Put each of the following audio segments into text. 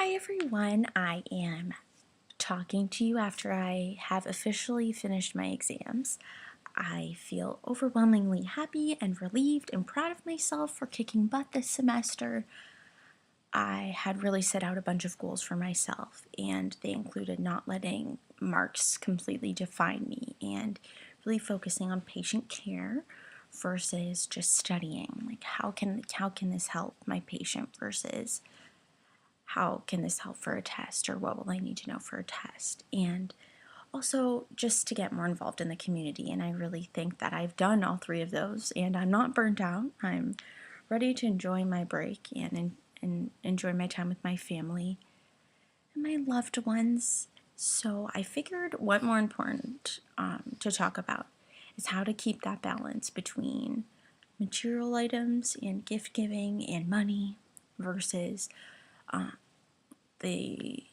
Hi everyone, I am talking to you after I have officially finished my exams. I feel overwhelmingly happy and relieved and proud of myself for kicking butt this semester. I had really set out a bunch of goals for myself, and they included not letting marks completely define me and really focusing on patient care versus just studying. Like how can this help my patient versus how can this help for a test, or what will I need to know for a test? And also just to get more involved in the community. And I really think that I've done all three of those, and I'm not burnt out. I'm ready to enjoy my break and enjoy my time with my family and my loved ones. So I figured what more important to talk about is how to keep that balance between material items and gift giving and money versus the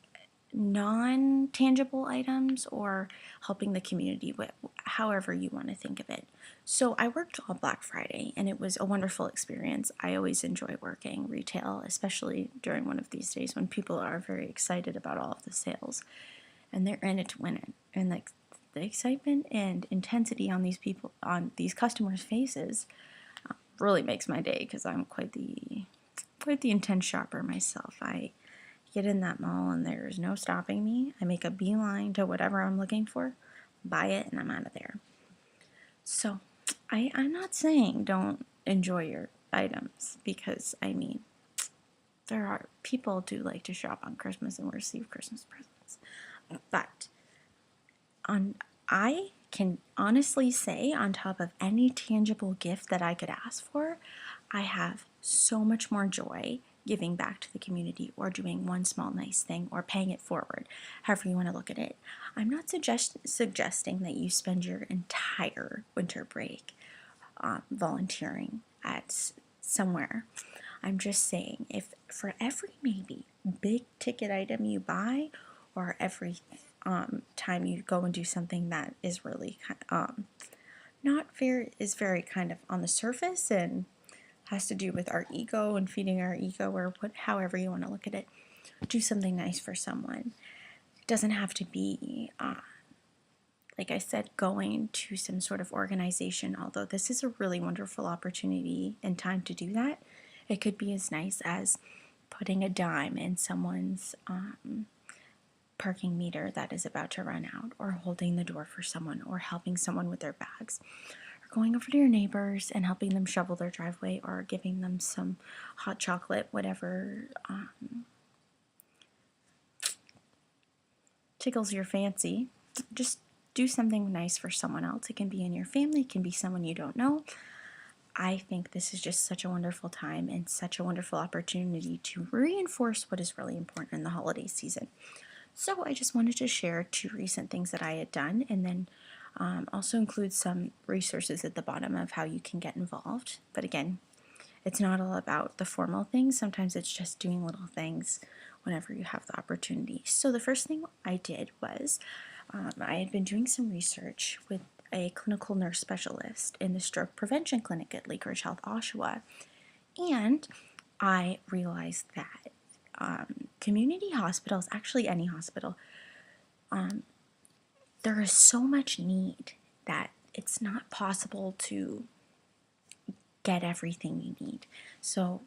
non-tangible items or helping the community with however you want to think of it. So I worked all Black Friday and it was a wonderful experience. I always enjoy working retail, especially during one of these days when people are very excited about all of the sales and they're in it to win it. And like the excitement and intensity on these customers' faces really makes my day because I'm quite the intense shopper myself. I get in that mall and there's no stopping me. I make a beeline to whatever I'm looking for, buy it, and I'm out of there. So I'm not saying don't enjoy your items, because I mean, there are people do like to shop on Christmas and receive Christmas presents. But I can honestly say, on top of any tangible gift that I could ask for, I have so much more joy giving back to the community or doing one small nice thing or paying it forward, however you want to look at it. I'm not suggesting that you spend your entire winter break volunteering at somewhere. I'm just saying, if for every maybe big ticket item you buy, or every time you go and do something that is really is very kind of on the surface and has to do with our ego and feeding our ego, or however you want to look at it, do something nice for someone. It doesn't have to be, like I said, going to some sort of organization, although this is a really wonderful opportunity and time to do that. It could be as nice as putting a dime in someone's parking meter that is about to run out, or holding the door for someone, or helping someone with their bags, or going over to your neighbors and helping them shovel their driveway, or giving them some hot chocolate, whatever tickles your fancy. Just do something nice for someone else. It can be in your family, it can be someone you don't know. I think this is just such a wonderful time and such a wonderful opportunity to reinforce what is really important in the holiday season. So I just wanted to share 2 recent things that I had done, and then also include some resources at the bottom of how you can get involved. But again, it's not all about the formal things. Sometimes it's just doing little things whenever you have the opportunity. So the first thing I did was I had been doing some research with a clinical nurse specialist in the stroke prevention clinic at Lake Ridge Health, Oshawa, and I realized that community hospitals, actually any hospital, there is so much need that it's not possible to get everything you need. So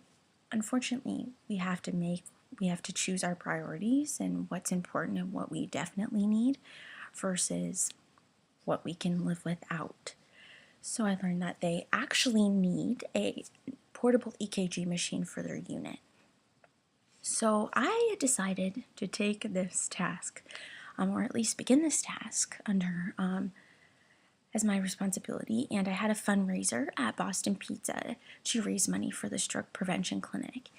unfortunately, we have to choose our priorities and what's important and what we definitely need versus what we can live without. So I learned that they actually need a portable EKG machine for their unit. So I decided to take this task, or at least begin this task under as my responsibility, and I had a fundraiser at Boston Pizza to raise money for the stroke prevention clinic.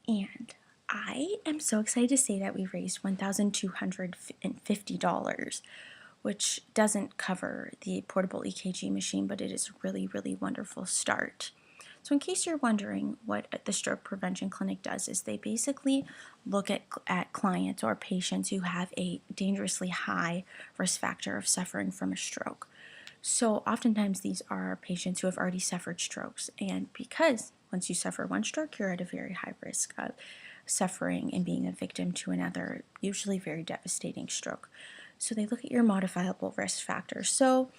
And I am so excited to say that we raised $1,250, which doesn't cover the portable EKG machine, but it is a really, really wonderful start. So in case you're wondering what the stroke prevention clinic does, is they basically look at clients or patients who have a dangerously high risk factor of suffering from a stroke. So oftentimes these are patients who have already suffered strokes, and because once you suffer one stroke, you're at a very high risk of suffering and being a victim to another, usually very devastating stroke. So they look at your modifiable risk factors. So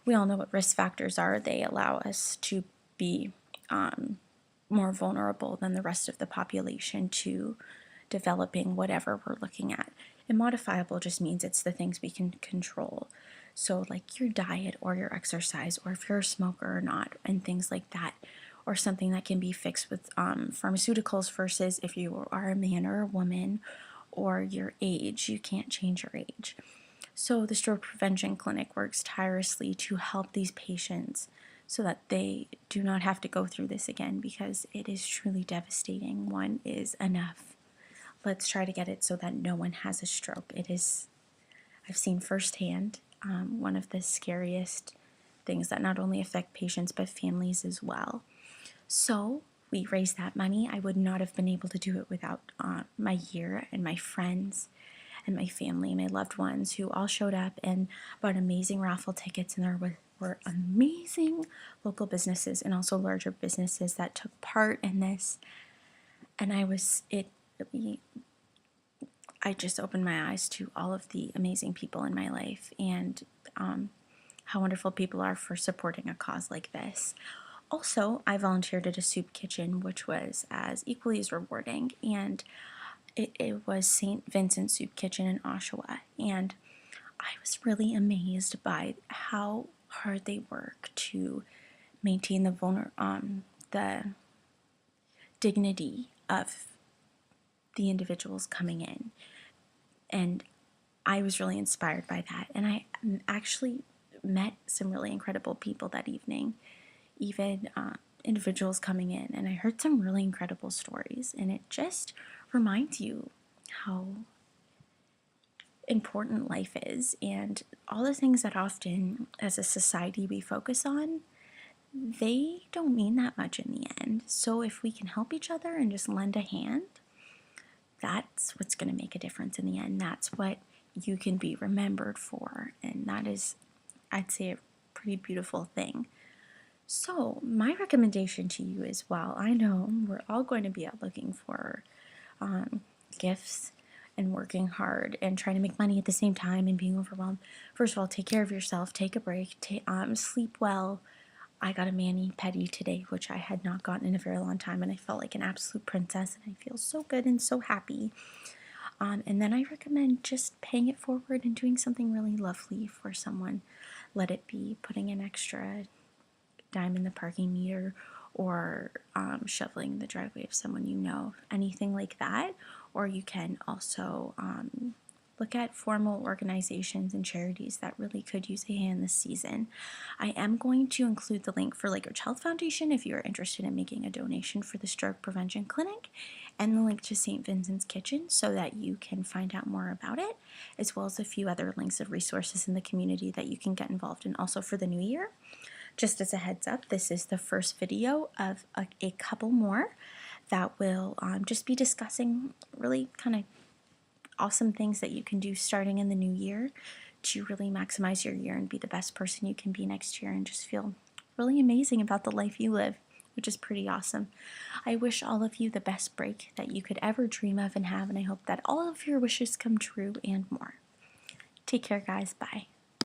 we all know what risk factors are. They allow us to be more vulnerable than the rest of the population to developing whatever we're looking at. And modifiable just means it's the things we can control. So like your diet or your exercise, or if you're a smoker or not, and things like that, or something that can be fixed with pharmaceuticals versus if you are a man or a woman, or your age, you can't change your age. So the Stroke Prevention Clinic works tirelessly to help these patients so that they do not have to go through this again, because it is truly devastating. One is enough. Let's try to get it so that no one has a stroke. It is, I've seen firsthand, one of the scariest things that not only affect patients but families as well. So we raised that money. I would not have been able to do it without my year and my friends and my family, my loved ones, who all showed up and bought amazing raffle tickets. And there were amazing local businesses and also larger businesses that took part in this. And I just opened my eyes to all of the amazing people in my life, and how wonderful people are for supporting a cause like this. Also, I volunteered at a soup kitchen, which was as equally as rewarding, and it was St. Vincent Soup Kitchen in Oshawa, and I was really amazed by how hard they work to maintain the dignity of the individuals coming in, and I was really inspired by that. And I actually met some really incredible people that evening, even individuals coming in, and I heard some really incredible stories, and it just reminds you how important life is, and all the things that often as a society we focus on, they don't mean that much in the end. So if we can help each other and just lend a hand, that's what's going to make a difference in the end. That's what you can be remembered for, and that is, I'd say, a pretty beautiful thing. So my recommendation to you is, while I know we're all going to be out looking for gifts and working hard and trying to make money at the same time and being overwhelmed, first of all, take care of yourself, take a break, sleep well. I got a mani-pedi today, which I had not gotten in a very long time, and I felt like an absolute princess, and I feel so good and so happy. And then I recommend just paying it forward and doing something really lovely for someone. Let it be putting an extra dime in the parking meter, or shoveling the driveway of someone you know, anything like that. Or you can also look at formal organizations and charities that really could use a hand this season. I am going to include the link for Lake Ridge Health Foundation if you are interested in making a donation for the Stroke Prevention Clinic, and the link to St. Vincent's Kitchen so that you can find out more about it, as well as a few other links of resources in the community that you can get involved in also for the new year. Just as a heads up, this is the first video of a couple more that will just be discussing really kind of awesome things that you can do starting in the new year to really maximize your year and be the best person you can be next year, and just feel really amazing about the life you live, which is pretty awesome. I wish all of you the best break that you could ever dream of and have, and I hope that all of your wishes come true and more. Take care, guys. Bye.